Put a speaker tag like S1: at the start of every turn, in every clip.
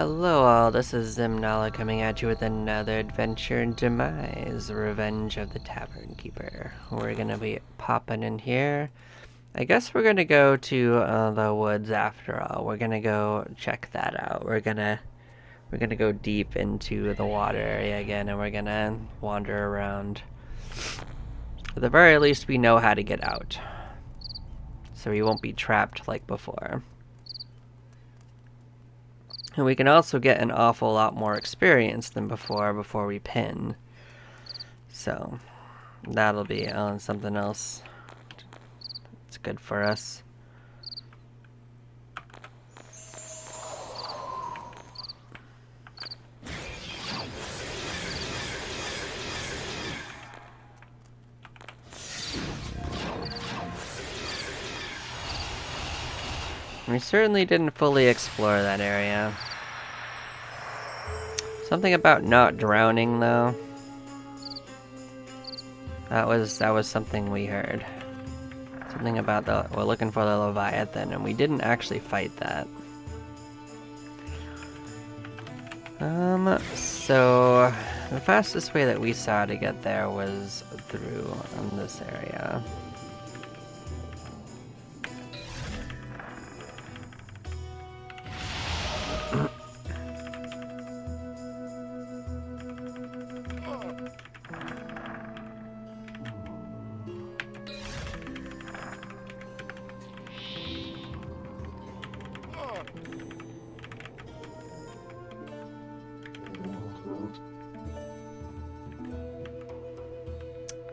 S1: Hello all, this is Zimnala coming at you with another adventure in Demise, Revenge of the Tavern Keeper. We're gonna be popping in here. I guess we're gonna go to the woods after all. We're gonna go check that out. We're gonna go deep into the water area again, and we're gonna wander around. At the very least, we know how to get out, so we won't be trapped like before. And we can also get an awful lot more experience than before we pin. So, that'll be something else. It's good for us. We certainly didn't fully explore that area. Something about not drowning, though. That was something we heard. Something about we're looking for the Leviathan, and we didn't actually fight that. So the fastest way that we saw to get there was through this area.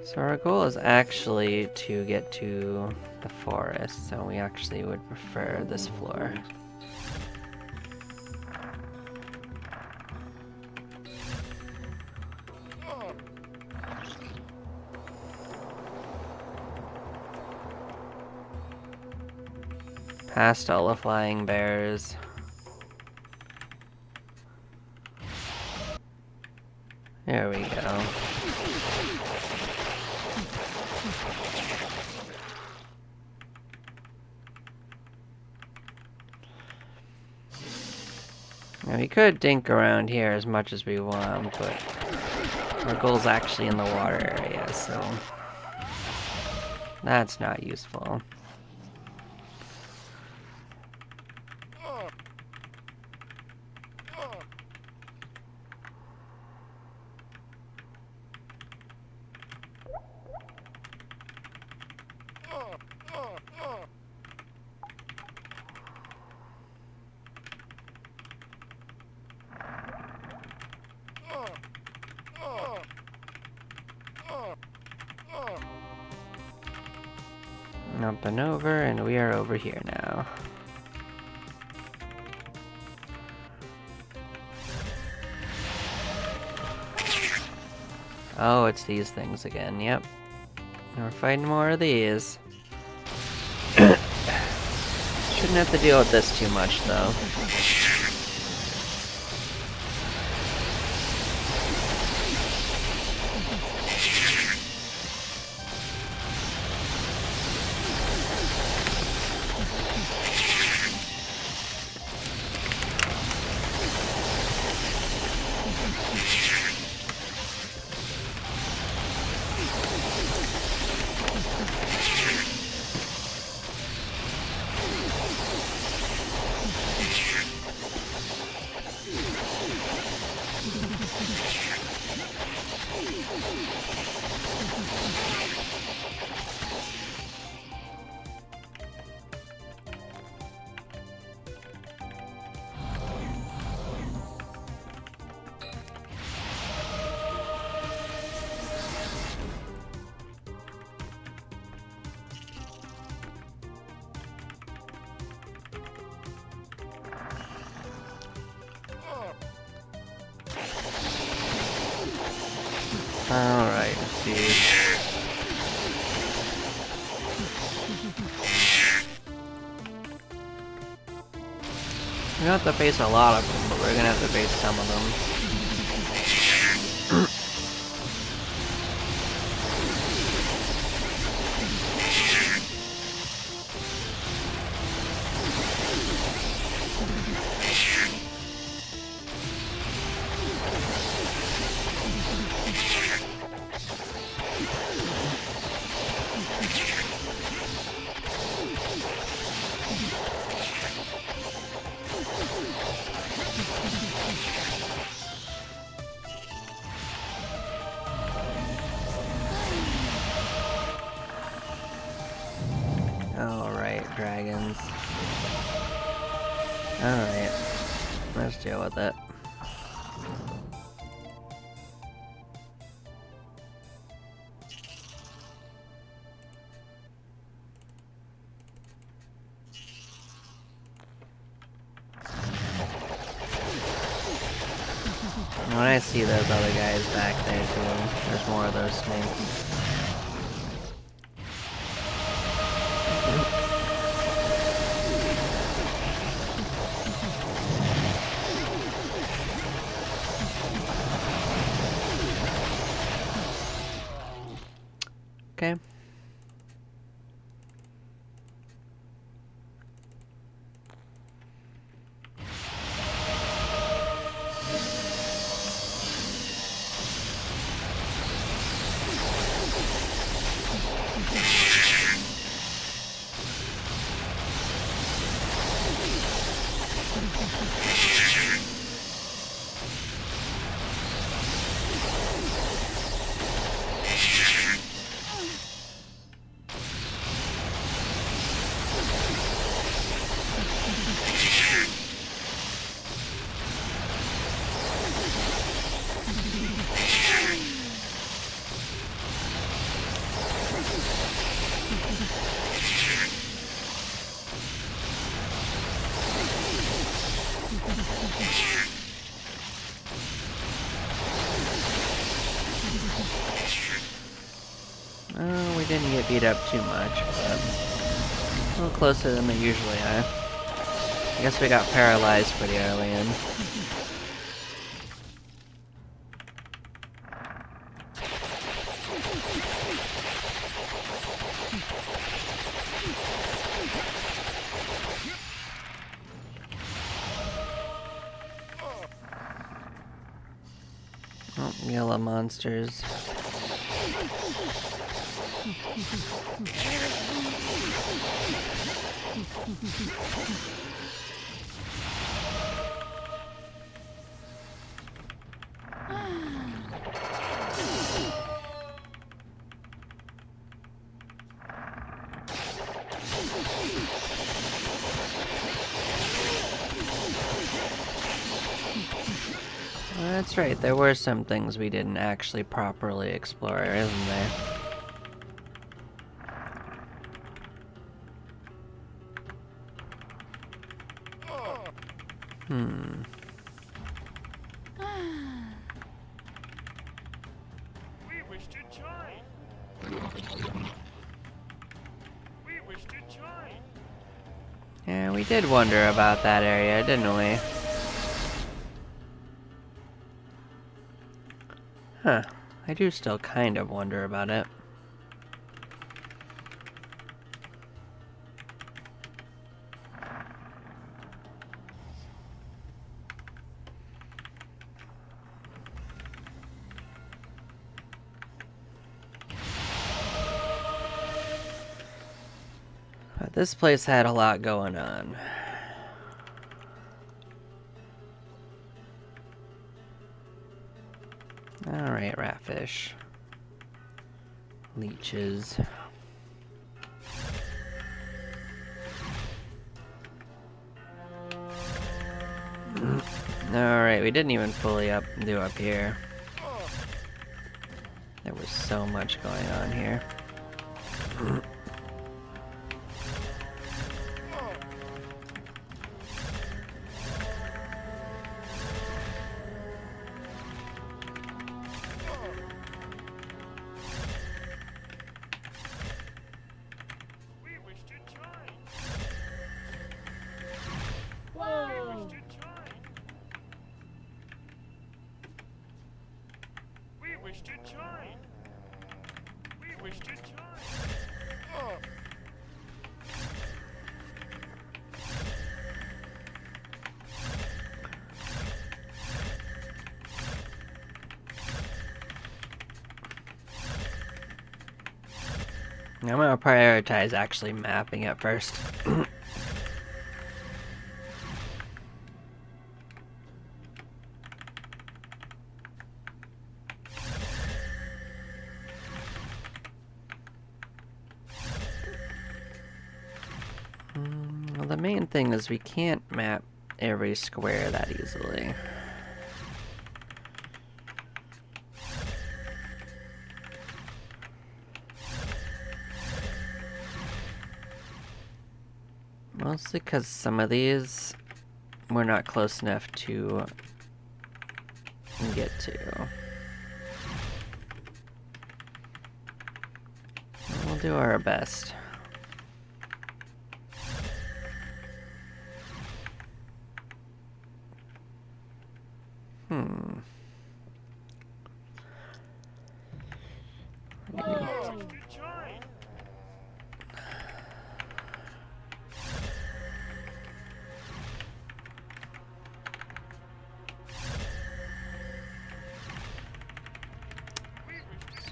S1: So our goal is actually to get to the forest, so we actually would prefer this floor. Past all the flying bears. There we go. Now we could dink around here as much as we want, but our goal's actually in the water area, so that's not useful. Up and over, and we are over here now. Oh, it's these things again, yep. We're fighting more of these. Shouldn't have to deal with this too much, though. Alright, let's see. We don't have to face a lot of them, but we're gonna have to face some of them. just deal with it. When I see those other guys back there too, there's more of those snakes. Okay. Oh, we didn't get beat up too much, but a little closer than they usually are. I guess we got paralyzed pretty early in. Oh, yellow monsters. That's right, there were some things we didn't actually properly explore, isn't there?
S2: We wish to join. We wish to join.
S1: Yeah, we did wonder about that area, didn't we? Huh. I do still kind of wonder about it. But this place had a lot going on. Alright, ratfish. Leeches. Alright, we didn't even fully do up here. There was so much going on here.
S2: We wish to join.
S3: Whoa!
S2: We wish to join. We wish to join. We wish to join.
S1: I'm gonna prioritize actually mapping it first. Well, the main thing is we can't map every square that easily. Mostly because some of these we're not close enough to get to. We'll do our best.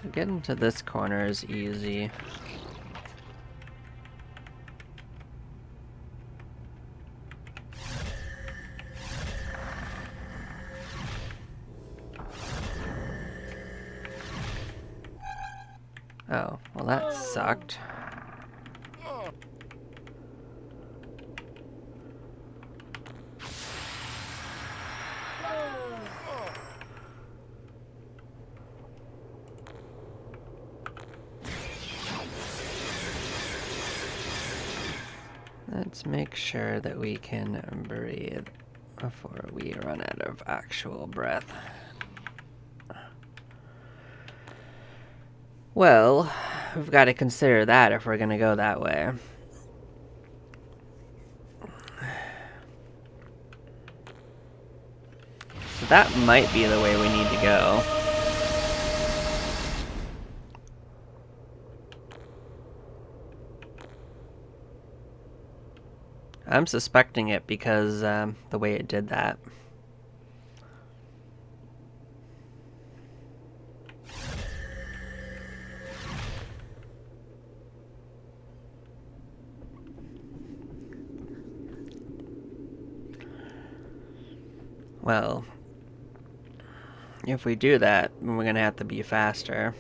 S1: So getting to this corner is easy. Oh, well that sucked. Let's make sure that we can breathe before we run out of actual breath. Well, we've got to consider that if we're going to go that way. So that might be the way we need to go. I'm suspecting it because the way it did that. Well, if we do that, we're going to have to be faster.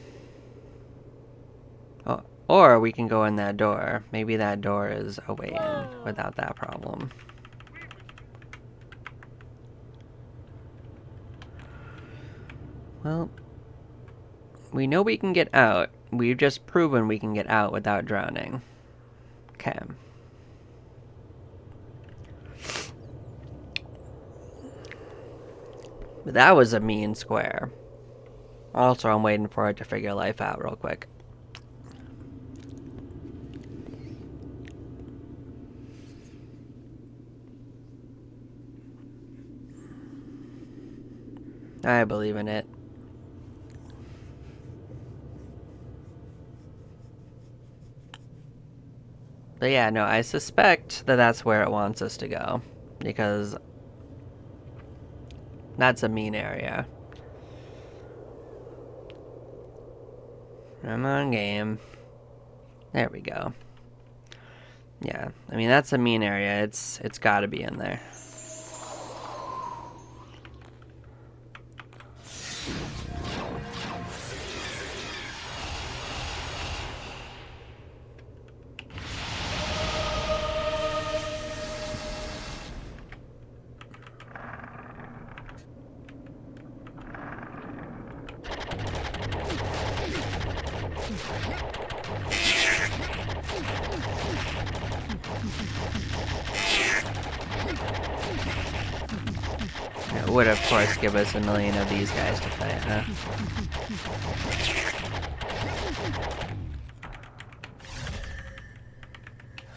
S1: Oh, or we can go in that door. Maybe that door is a way in without that problem. Well, we know we can get out. We've just proven we can get out without drowning. Okay. But that was a mean square. Also, I'm waiting for it to figure life out real quick. I believe in it. But yeah, no, I suspect that that's where it wants us to go. Because that's a mean area. Come on, game. There we go. Yeah, I mean, that's a mean area. It's gotta be in there. It would, of course, give us a million of these guys to fight, huh?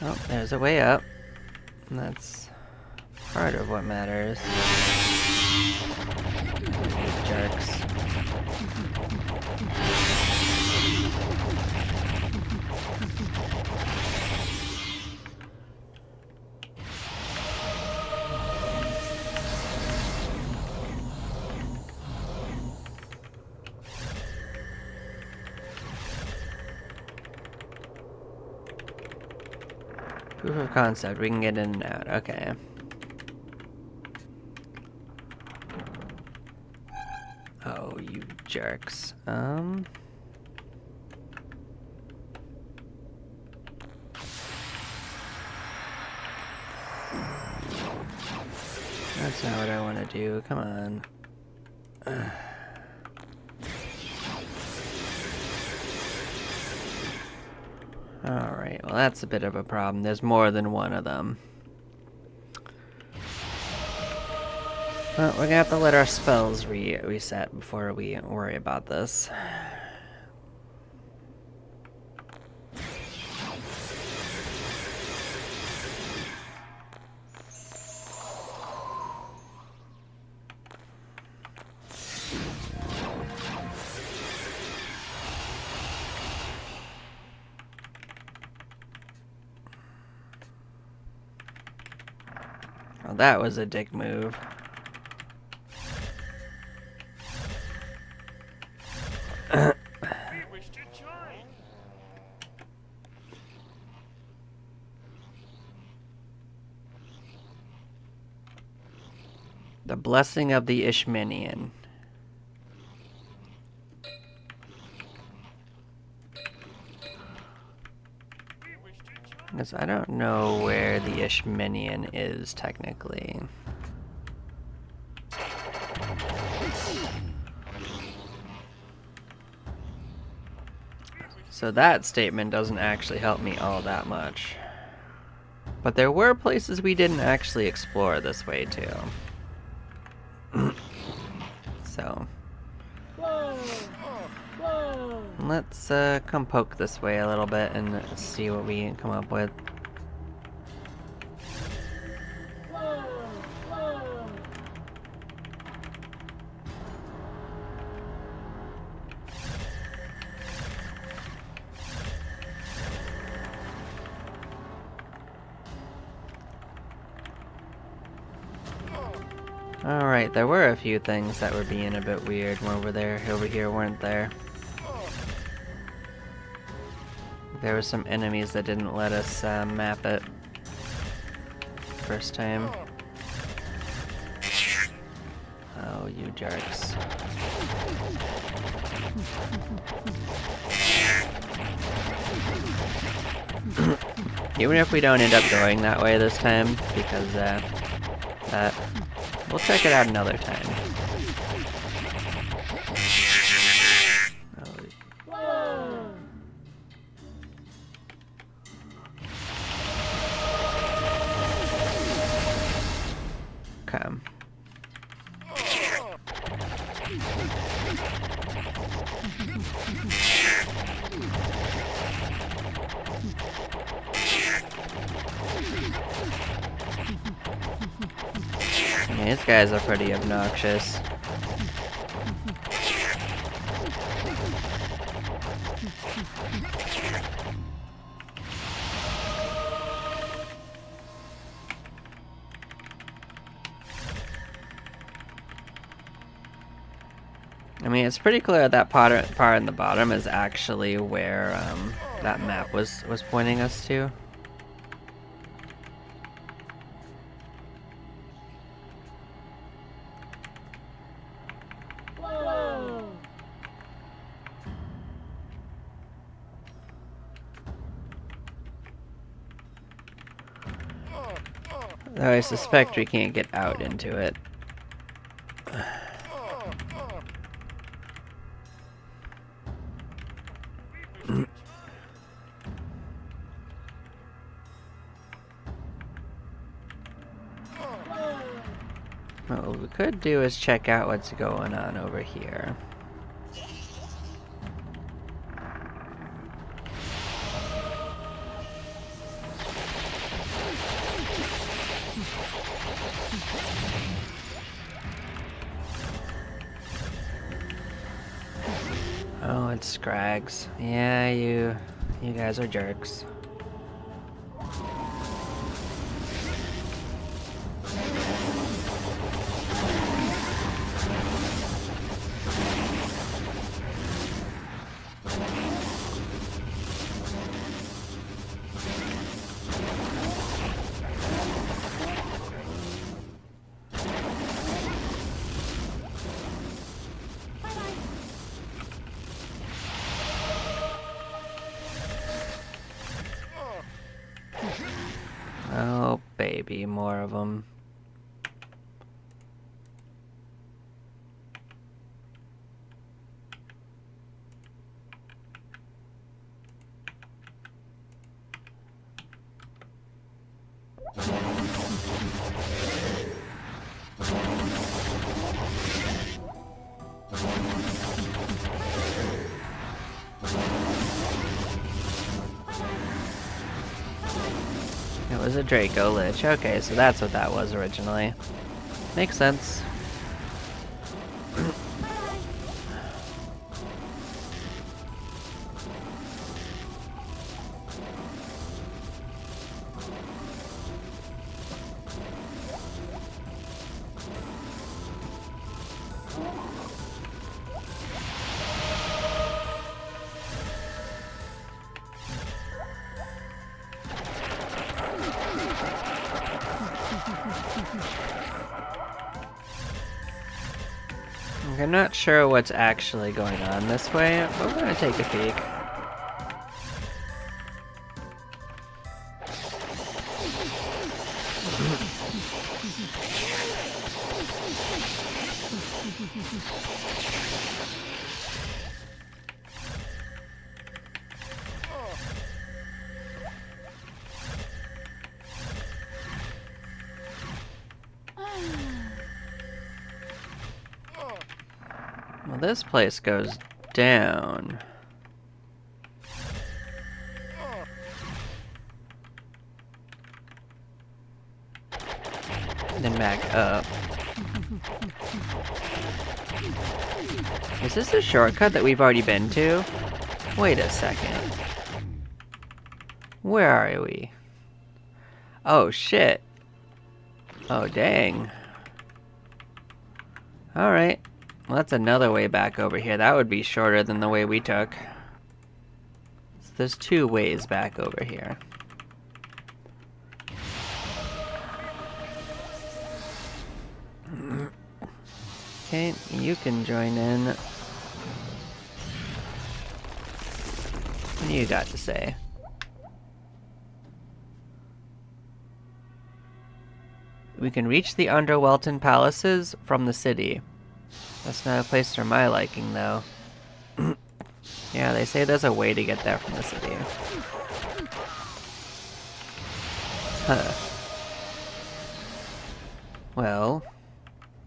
S1: Oh, there's a way up. And that's part of what matters. You jerks. Proof of concept, we can get in and out, okay. Oh, you jerks. do. Come on. Alright, well that's a bit of a problem. There's more than one of them. Well, we're gonna have to let our spells reset before we worry about this. Well, that was a dick move.
S2: We wish to join.
S1: The Blessing of the Ishmenian.
S2: We wish to join.
S1: Because I don't know where the Ishmenian is, technically. So that statement doesn't actually help me all that much. But there were places we didn't actually explore this way, too. So let's come poke this way a little bit and see what we can come up with. Alright, there were a few things that were being a bit weird over here weren't there. There were some enemies that didn't let us map it first time. Oh, you jerks. Even if we don't end up going that way this time, because we'll check it out another time. Come. Yeah, these guys are pretty obnoxious. I mean, it's pretty clear that part in the bottom is actually where that map was pointing us to. Though I suspect we can't get out into it. What we could do is check out what's going on over here. Oh, it's Scrags. Yeah, you guys are jerks. Oh, baby, more of them. It was a Draco Lich. Okay, so that's what that was originally. Makes sense. I'm not sure what's actually going on this way, but we're gonna take a peek. Well, this place goes down. Then back up. Is this a shortcut that we've already been to? Wait a second. Where are we? Oh, shit. Oh, dang. Alright. Well, that's another way back over here. That would be shorter than the way we took. So there's two ways back over here. Okay, you can join in. What do you got to say? We can reach the Underwelton palaces from the city. That's not a place for my liking, though. Yeah, they say there's a way to get there from the city. Huh. Well,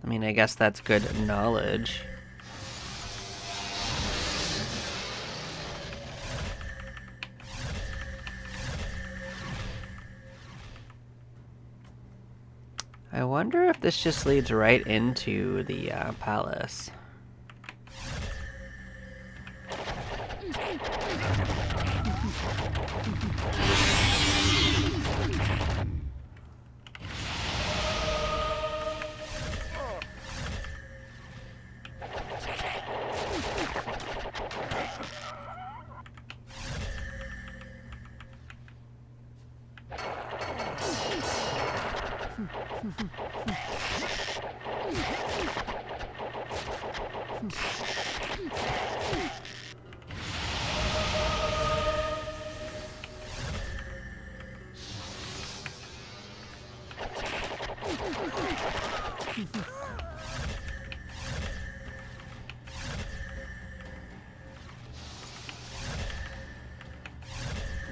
S1: I mean, I guess that's good knowledge. I wonder if this just leads right into the palace.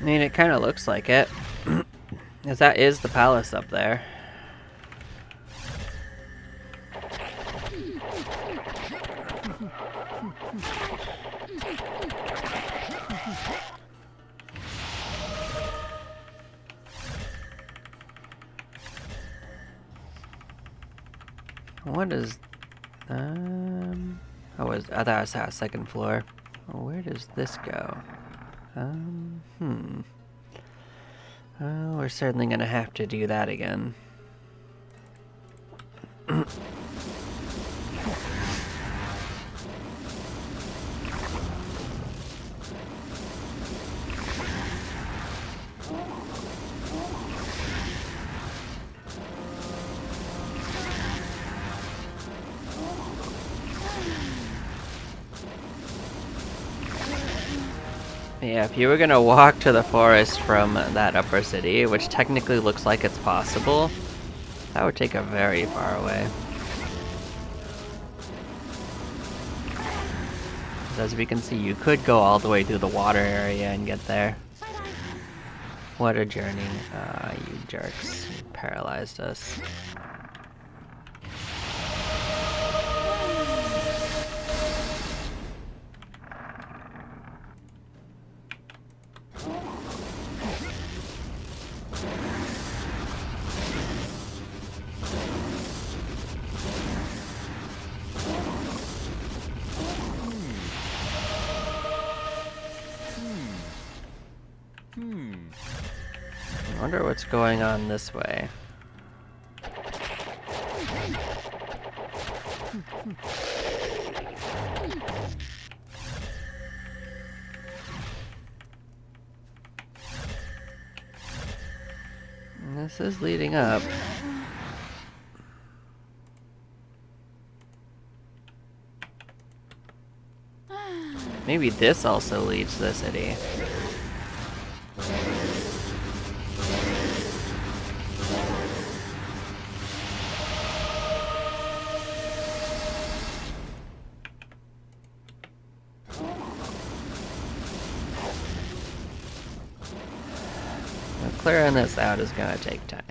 S1: I mean, it kind of looks like it. Because that is the palace up there. What is... Oh, I thought it was that second floor. Well, where does this go? Oh, we're certainly gonna have to do that again. Yeah, if you were gonna walk to the forest from that upper city, which technically looks like it's possible, that would take a very far away. As we can see, you could go all the way through the water area and get there. What a journey. You jerks. You paralyzed us. I wonder what's going on this way. This is leading up. Maybe this also leads to the city. Now, clearing this out is gonna take time.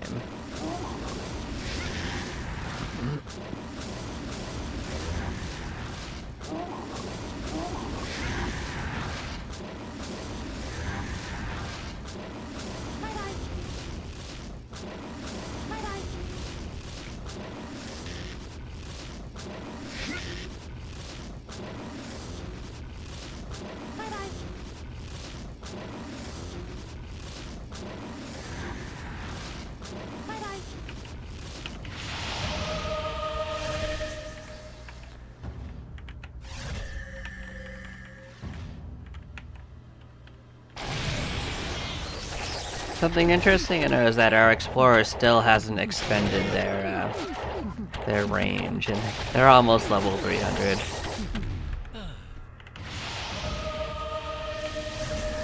S1: Something interesting to know is that our explorer still hasn't expended their range, and they're almost level 300.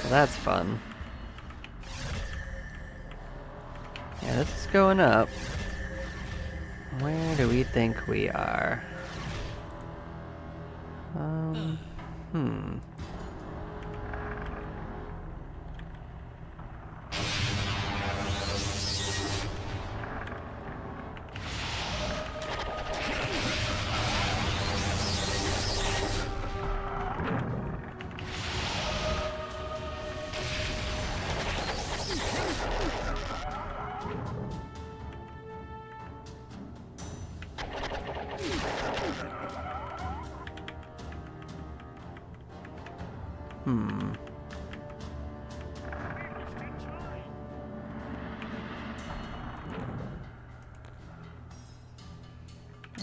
S1: So that's fun. Yeah, this is going up. Where do we think we are? Hmm.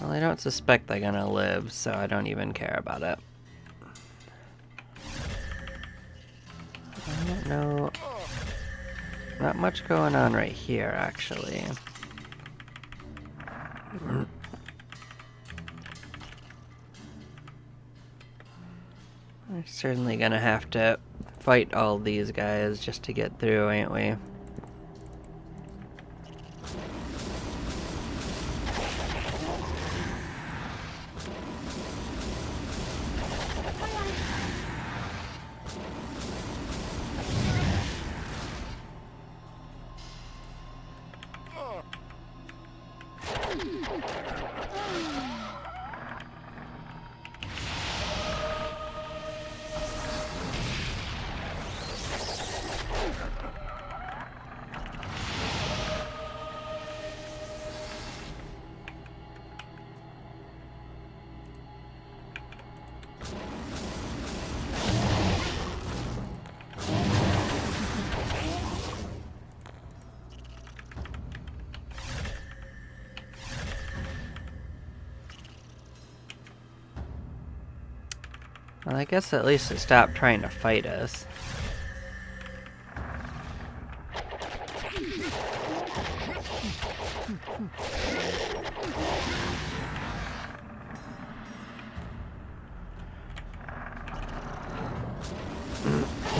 S1: Well, I don't suspect they're gonna live, so I don't even care about it. I don't know. Not much going on right here, actually. We're certainly gonna have to fight all these guys just to get through, ain't we? Well, I guess at least it stopped trying to fight us.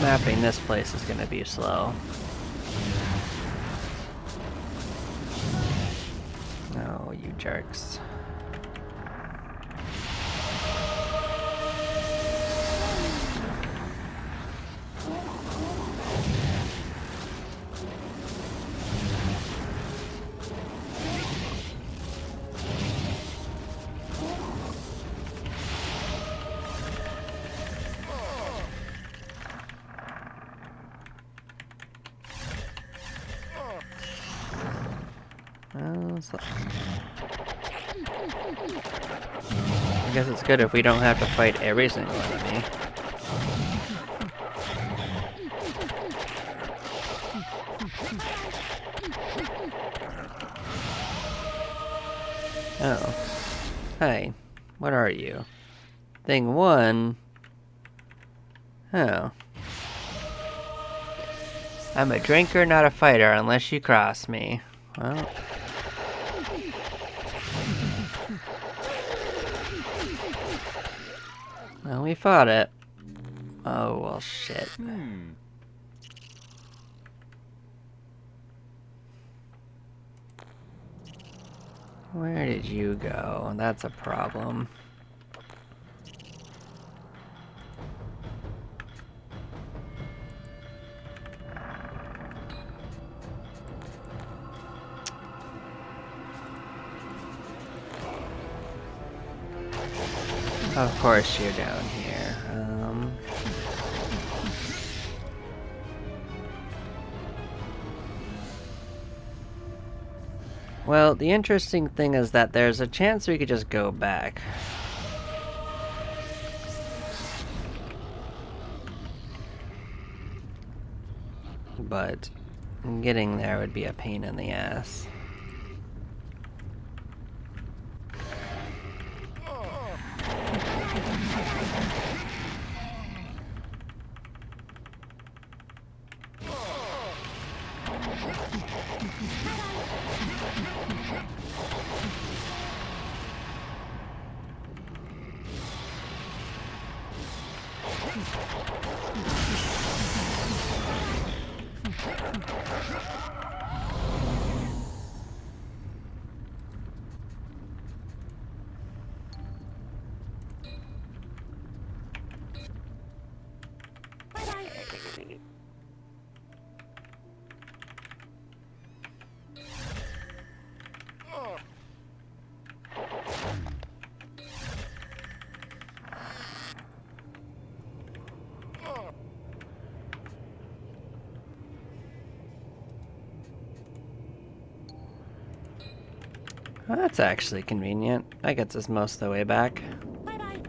S1: Mapping this place is gonna be slow. Oh, you jerks. I guess it's good if we don't have to fight every single enemy. Oh. Hi. What are you? Thing 1? Oh. I'm a drinker, not a fighter, unless you cross me. Well. Well, we fought it. Oh, well, shit. Where did you go? That's a problem. Of course you're down here. Well, the interesting thing is that there's a chance we could just go back. But getting there would be a pain in the ass. Well, that's actually convenient. That gets us most of the way back.
S2: Bye-bye.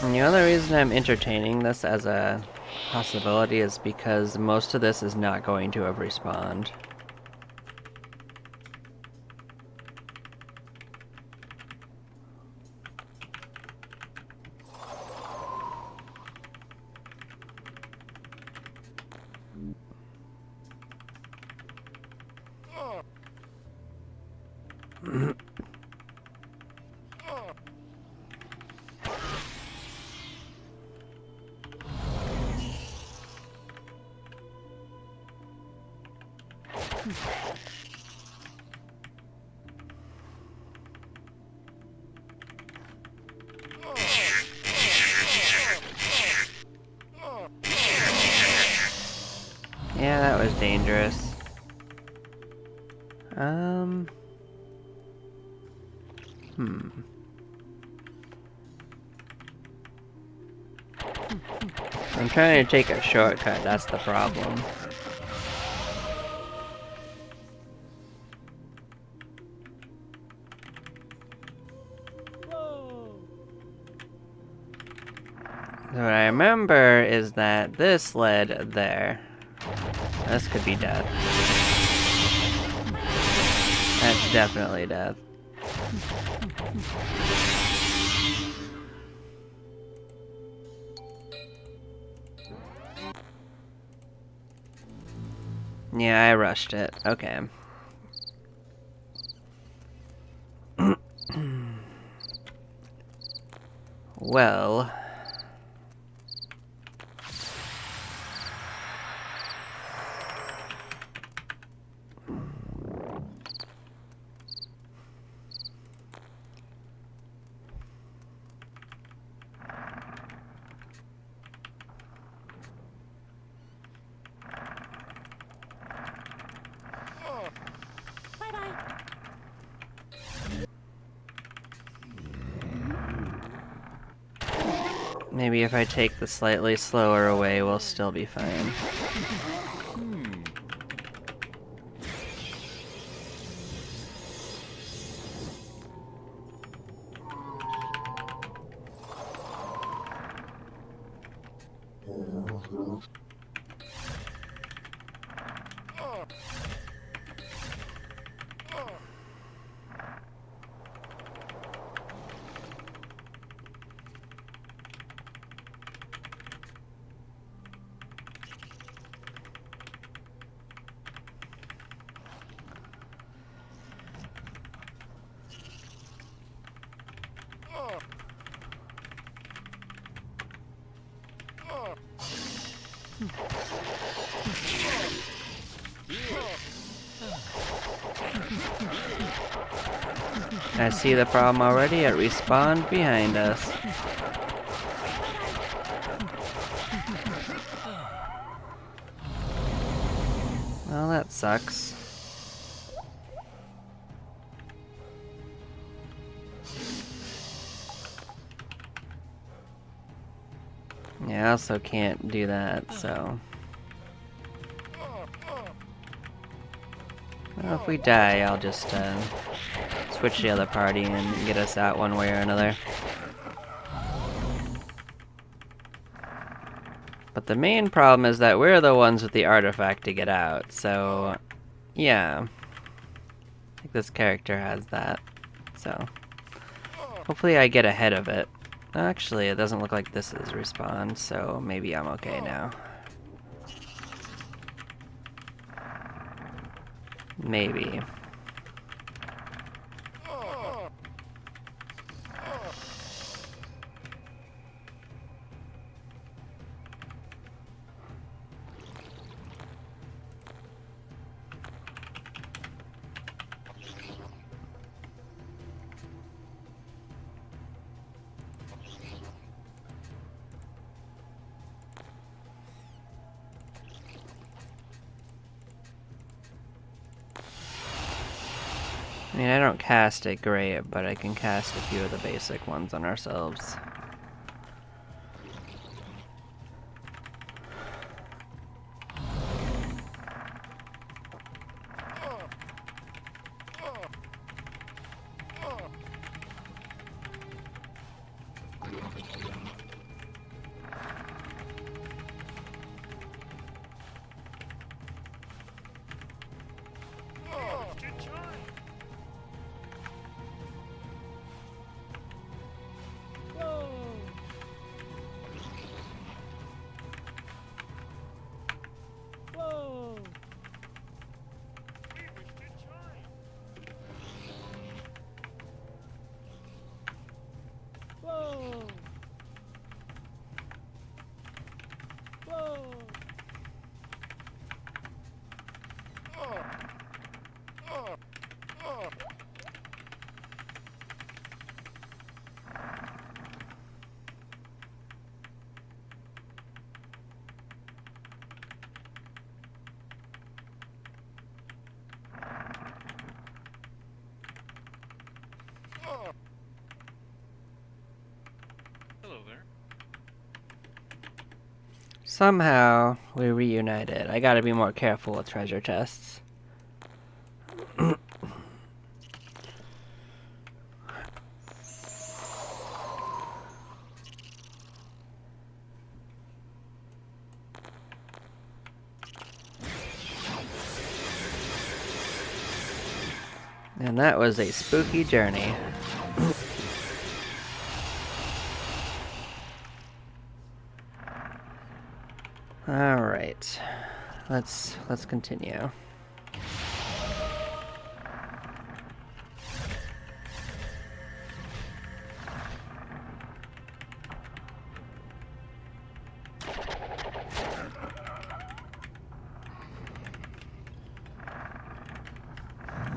S1: And the other reason I'm entertaining this as a possibility is because most of this is not going to have respawned. Yeah, that was dangerous. I'm trying to take a shortcut, that's the problem. What I remember is that this led there. This could be death. That's definitely death. Yeah, I rushed it. Okay. Well... Maybe if I take the slightly slower way, we'll still be fine. I see the problem already. It respawned behind us. Well, that sucks. Yeah, I also can't do that, so... Well, if we die, I'll just switch the other party and get us out one way or another. But the main problem is that we're the ones with the artifact to get out, so... Yeah. I think this character has that, so... Hopefully I get ahead of it. Actually, it doesn't look like this is respawn, so maybe I'm okay now. Maybe. I mean, I don't cast it great, but I can cast a few of the basic ones on ourselves.
S2: Hello there.
S1: Somehow, we reunited. I gotta be more careful with treasure chests. And that was a spooky journey. All right, let's continue.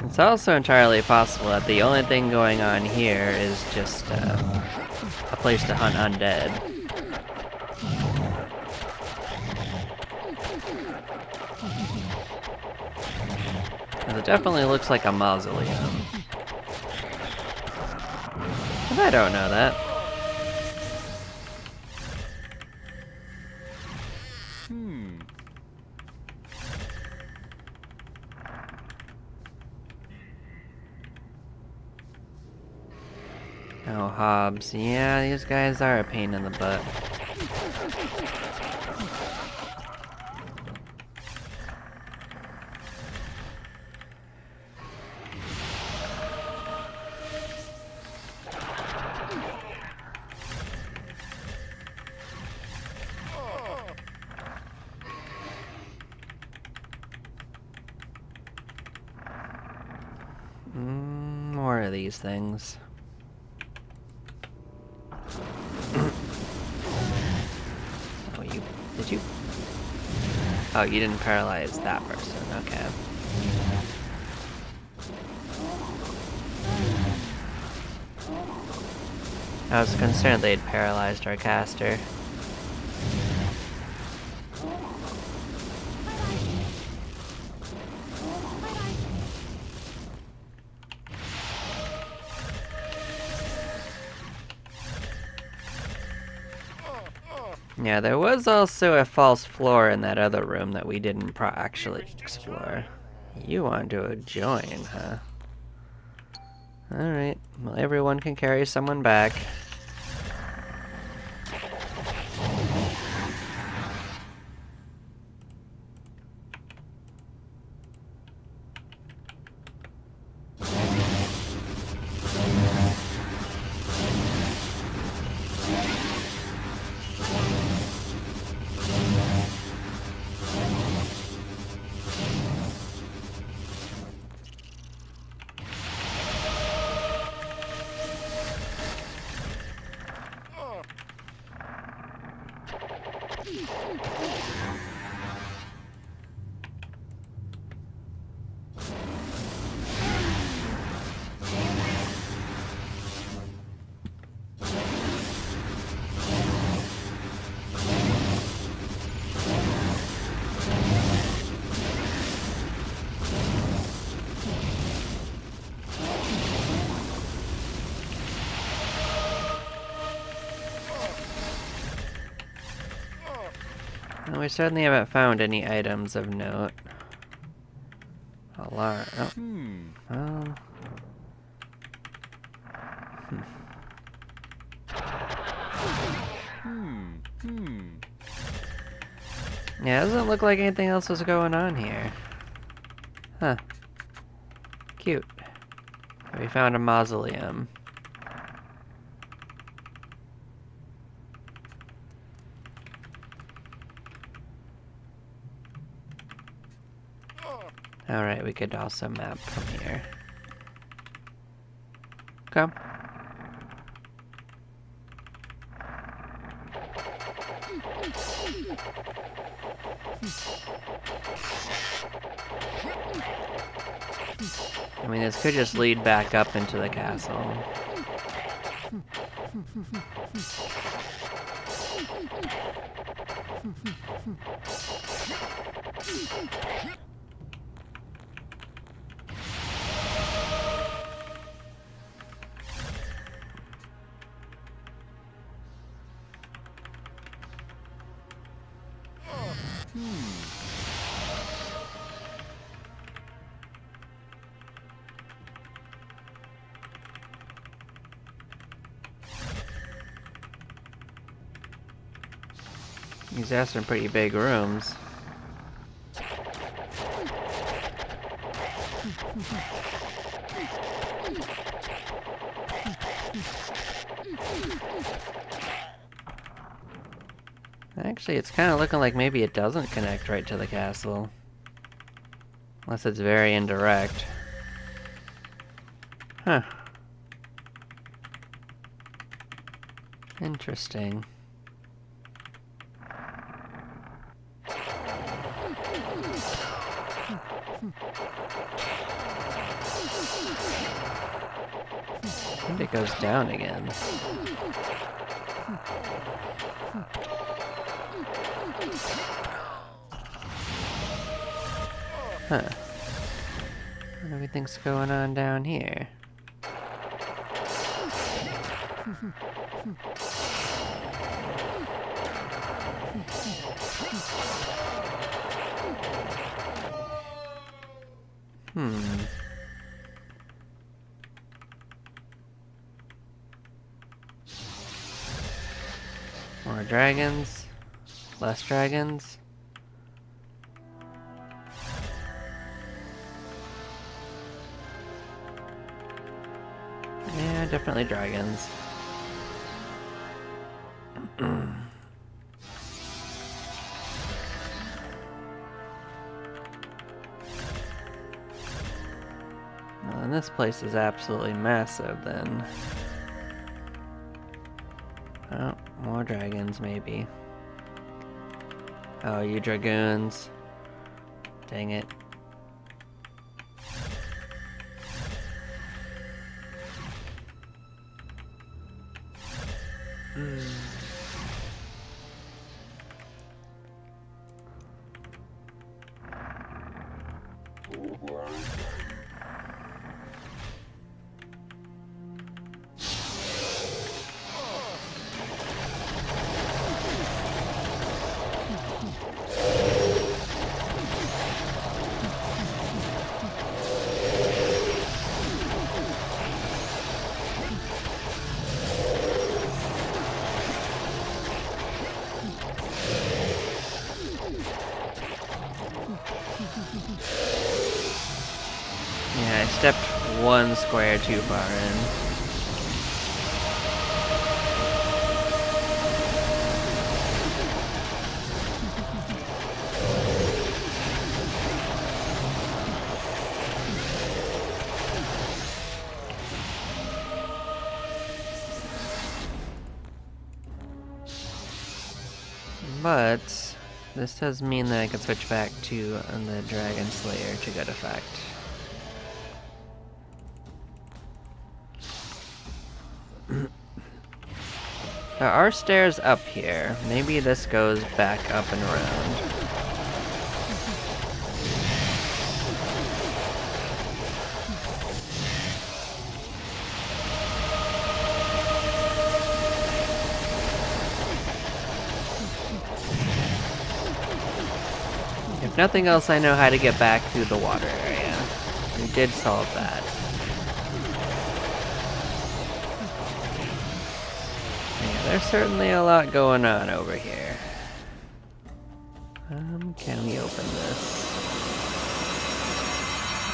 S1: It's also entirely possible that the only thing going on here is just a place to hunt undead. It definitely looks like a mausoleum. But I don't know that. Oh, Hobbs. Yeah, these guys are a pain in the butt. More of these things. Oh, did you? Oh, you didn't paralyze that person. Okay. I was concerned they'd paralyzed our caster. Yeah, there was also a false floor in that other room that we didn't actually explore. You want to join, huh? Alright, well, everyone can carry someone back. Well, we certainly haven't found any items of note. Alarm. Oh. Well. Yeah, it doesn't look like anything else was going on here. Huh. Cute. We found a mausoleum. Alright, we could also map from here. Come. I mean, this could just lead back up into the castle. These are some pretty big rooms. Actually, it's kind of looking like maybe it doesn't connect right to the castle. Unless it's very indirect. Huh. Interesting. And it goes down again. Huh. What do we think's going on down here? Hmm. More dragons? Less dragons? Yeah, definitely dragons. Well, and this place is absolutely massive then. Oh, more dragons maybe. Oh, you dragoons. Dang it. Yeah, I stepped one square too far in. But this does mean that I can switch back to the Dragon Slayer to good effect. There are stairs up here. Maybe this goes back up and around. If nothing else, I know how to get back through the water area. We did solve that. Yeah, there's certainly a lot going on over here. Can we open this?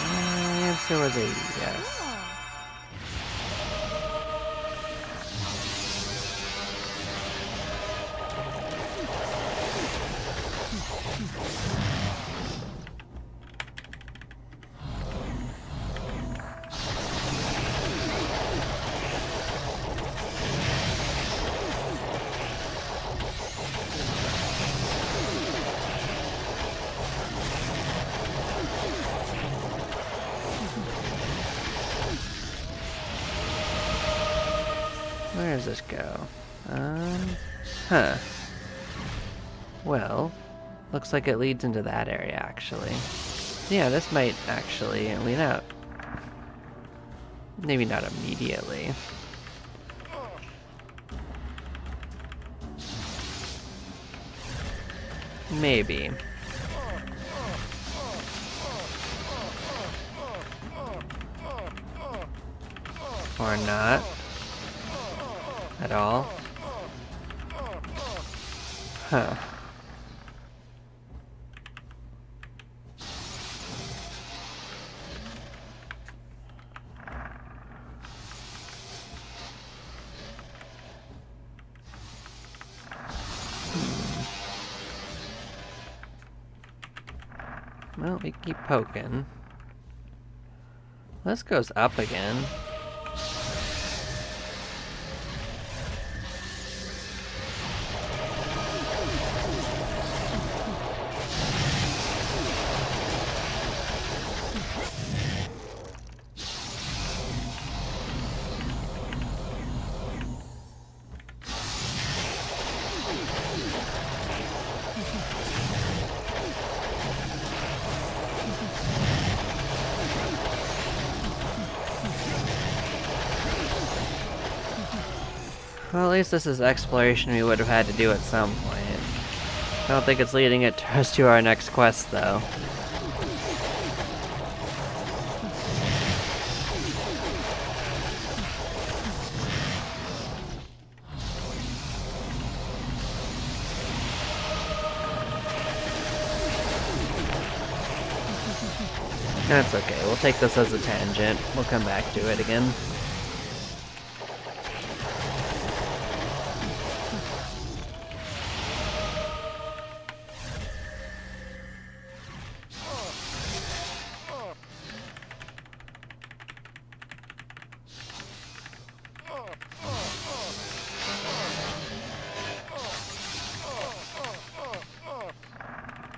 S1: The answer was a yes. Where does this go? Huh. Well, looks like it leads into that area, actually. Yeah, this might actually lead out. Maybe not immediately. Maybe. Or not. At all. Huh. Well, we keep poking. This goes up again. Well, at least this is exploration we would have had to do at some point. I don't think it's leading us to our next quest, though. That's okay. We'll take this as a tangent. We'll come back to it again.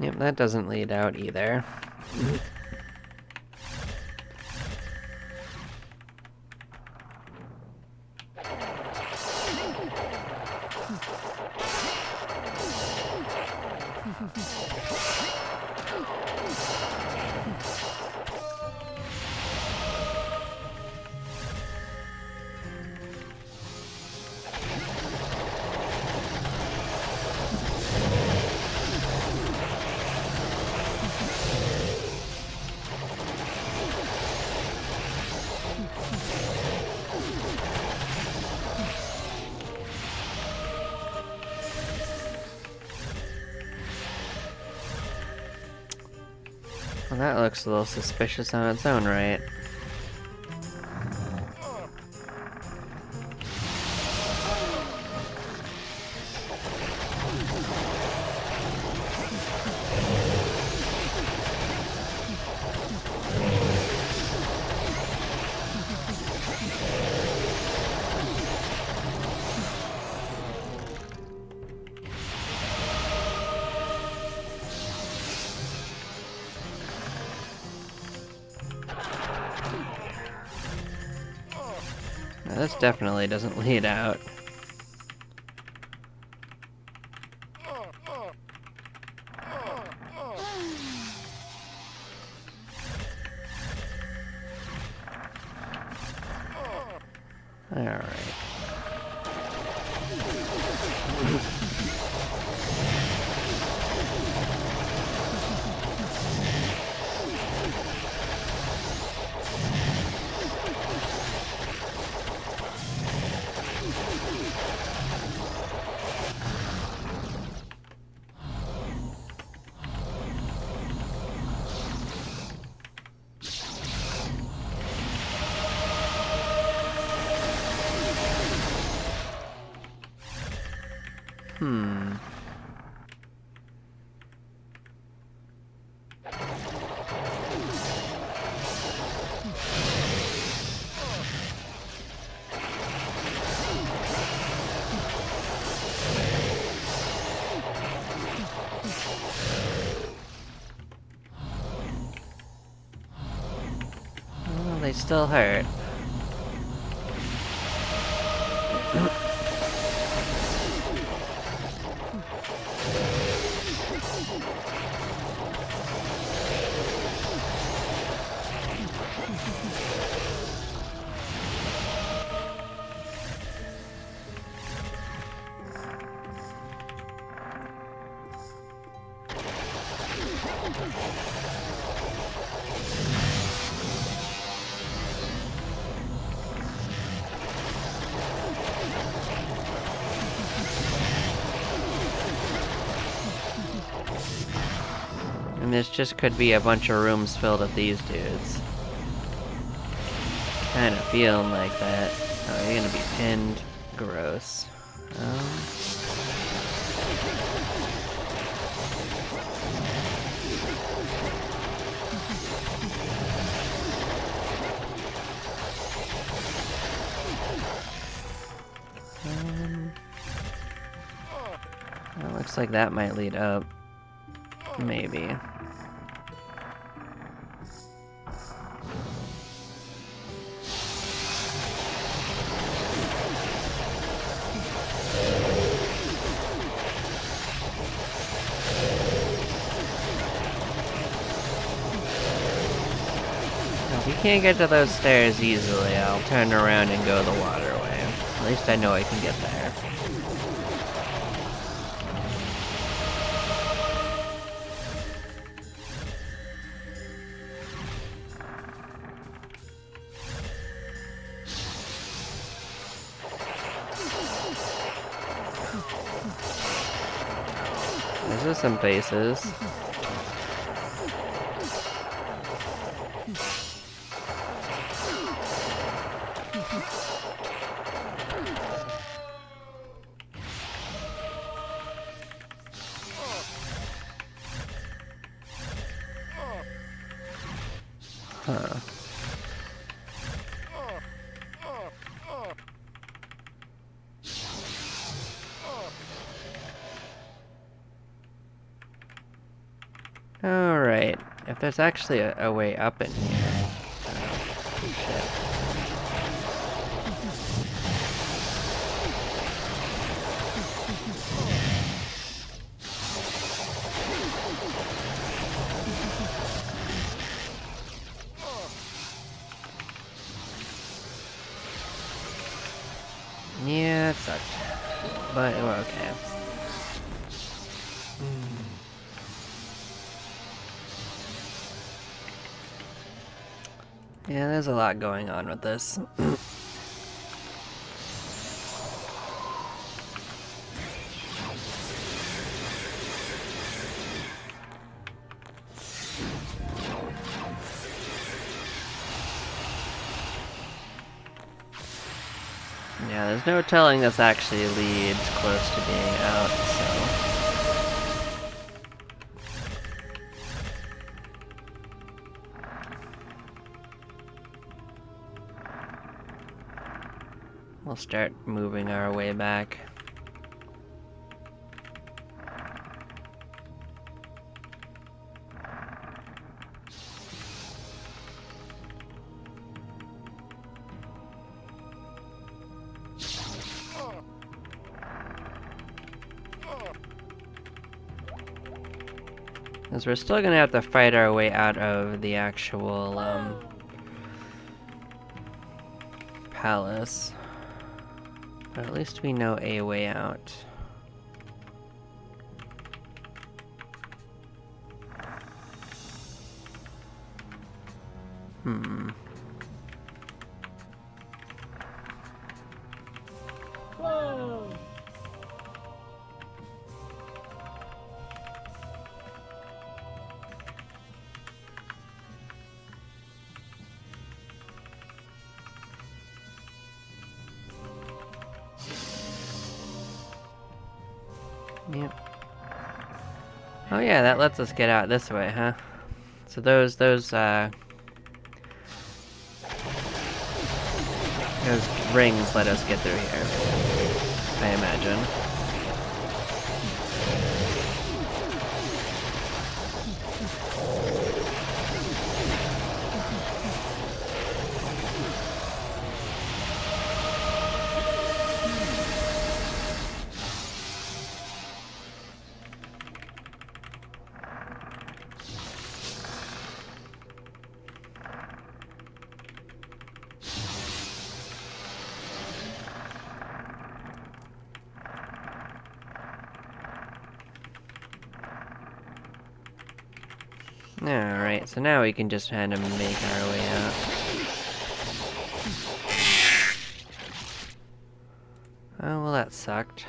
S1: Yep, that doesn't lead out either. Well, that looks a little suspicious on its own right. Now, this definitely doesn't lead out. Alright. Hmm. Well, they still hurt. And this just could be a bunch of rooms filled with these dudes. Kind of feeling like that. Oh, you're gonna be pinned. Gross. Well, looks like that might lead up. Maybe. If you can't get to those stairs easily, I'll turn around and go the waterway. At least I know I can get there. Those are some faces. Huh. Alright. If there's actually a way up in here. Oh, shit. Yeah, it sucked. But we're okay. Yeah, there's a lot going on with this. Yeah, there's no telling this actually leads close to being out, so... We'll start moving our way back. Because we're still gonna have to fight our way out of the actual, palace. But at least we know a way out. Hmm.
S2: Whoa!
S1: Yep. Oh yeah, that lets us get out this way, huh? So those rings let us get through here, I imagine. Alright, so now we can just kind of make our way out. Oh, well that sucked.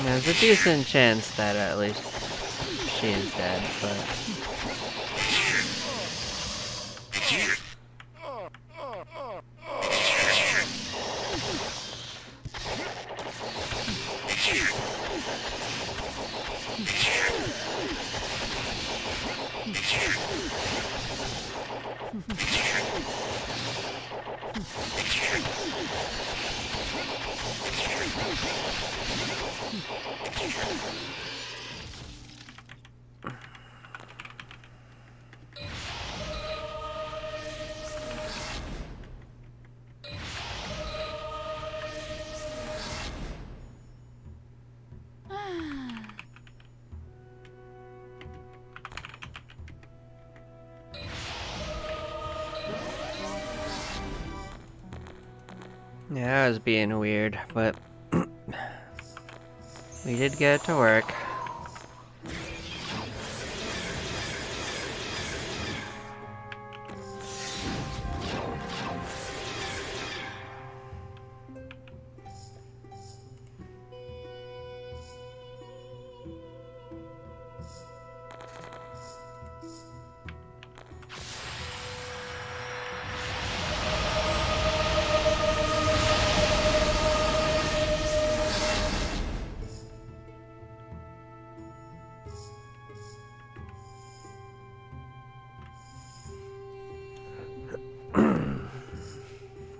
S1: There's a decent chance that at least she is dead, but... Yeah, I was being weird, but we did get it to work.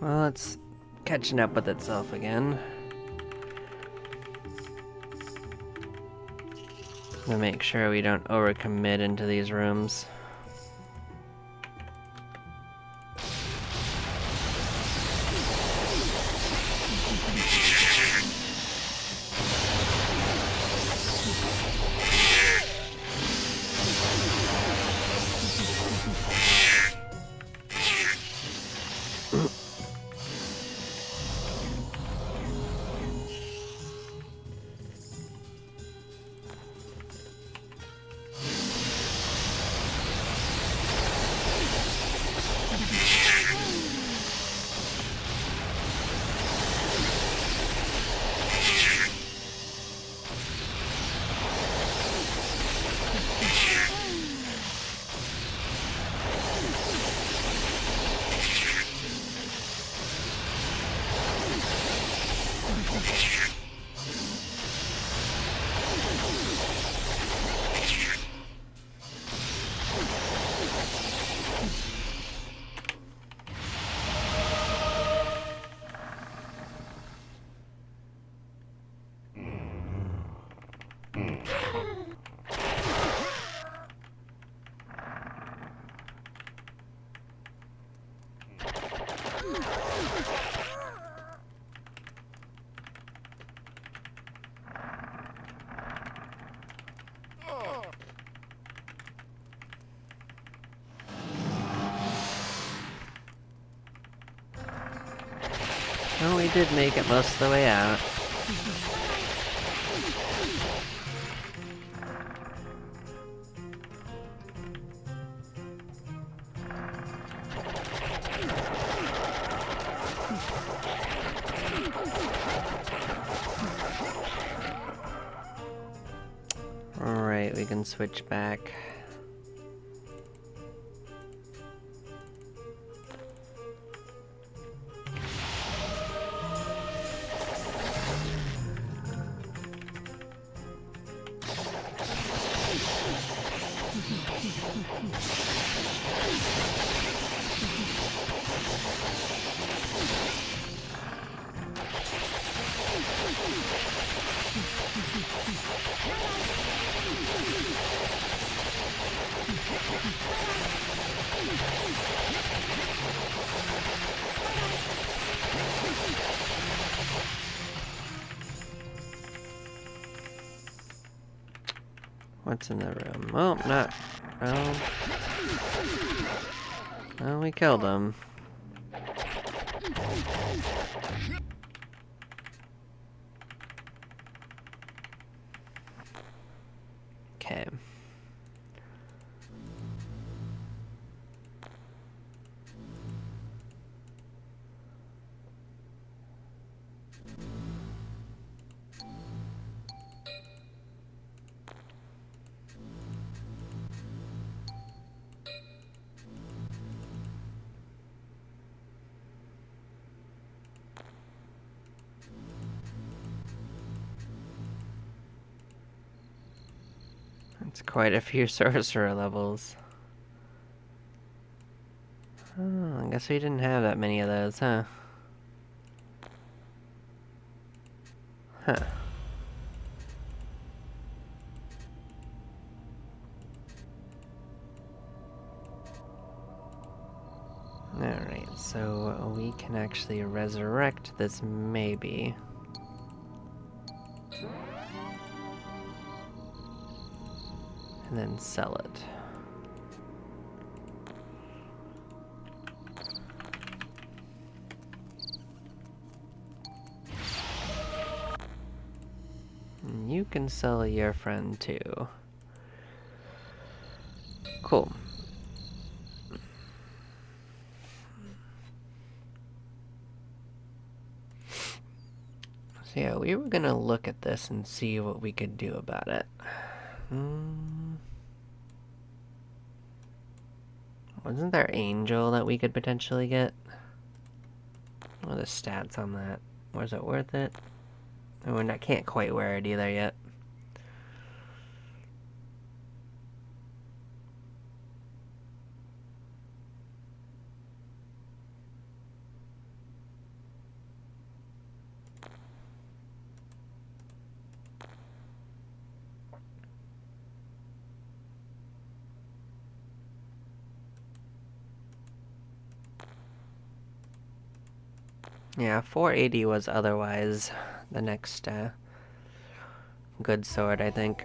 S1: Well, it's catching up with itself again. To make sure we don't overcommit into these rooms. Well, we did make it most of the way out. Alright, we can switch back. What's in the room? Oh, not. Well. Well, we killed him. Okay. It's quite a few sorcerer levels. Oh, I guess we didn't have that many of those, huh? Huh. Alright, so we can actually resurrect this maybe. And then sell it. You can sell your friend too. Cool. So yeah, we were gonna look at this and see what we could do about it. Wasn't there Angel that we could potentially get? What are the stats on that? Was it worth it? Oh, and I can't quite wear it either yet. Yeah, 480 was otherwise the next good sword, I think.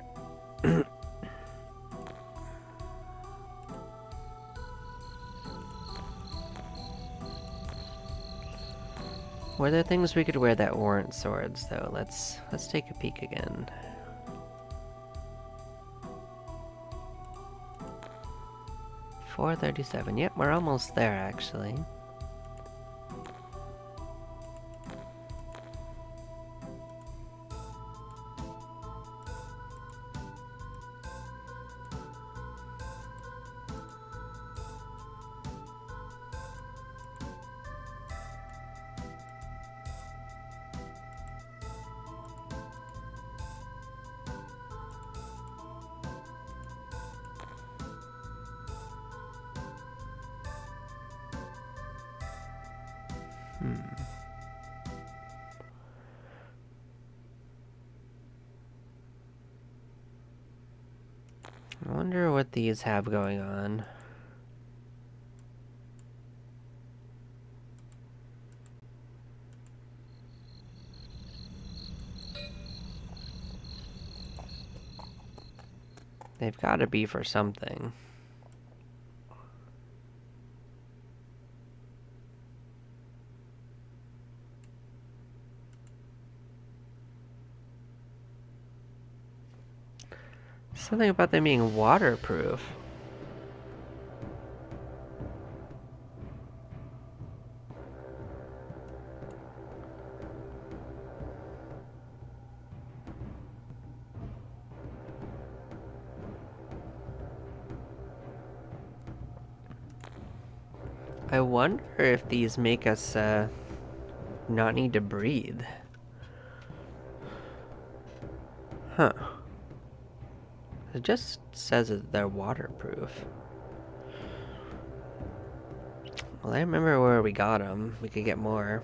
S1: Were there things we could wear that weren't swords, though? Let's take a peek again. $437. Yep, we're almost there, actually. I wonder what these have going on. They've got to be for something. Something about them being waterproof. I wonder if these make us not need to breathe. Huh. It just says that they're waterproof. Well, I remember where we got them. We could get more.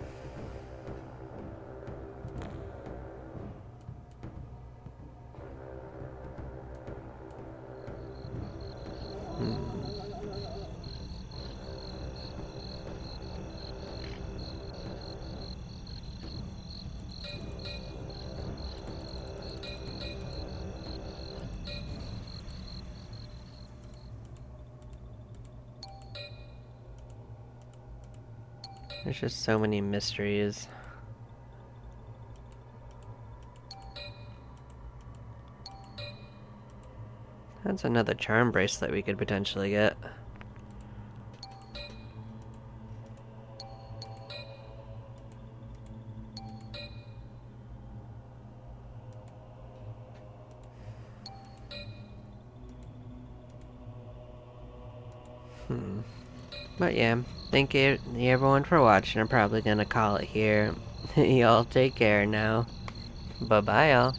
S1: There's just so many mysteries. That's another charm bracelet we could potentially get. But yeah, thank you everyone for watching. I'm probably gonna call it here. Y'all take care now. Bye-bye, y'all.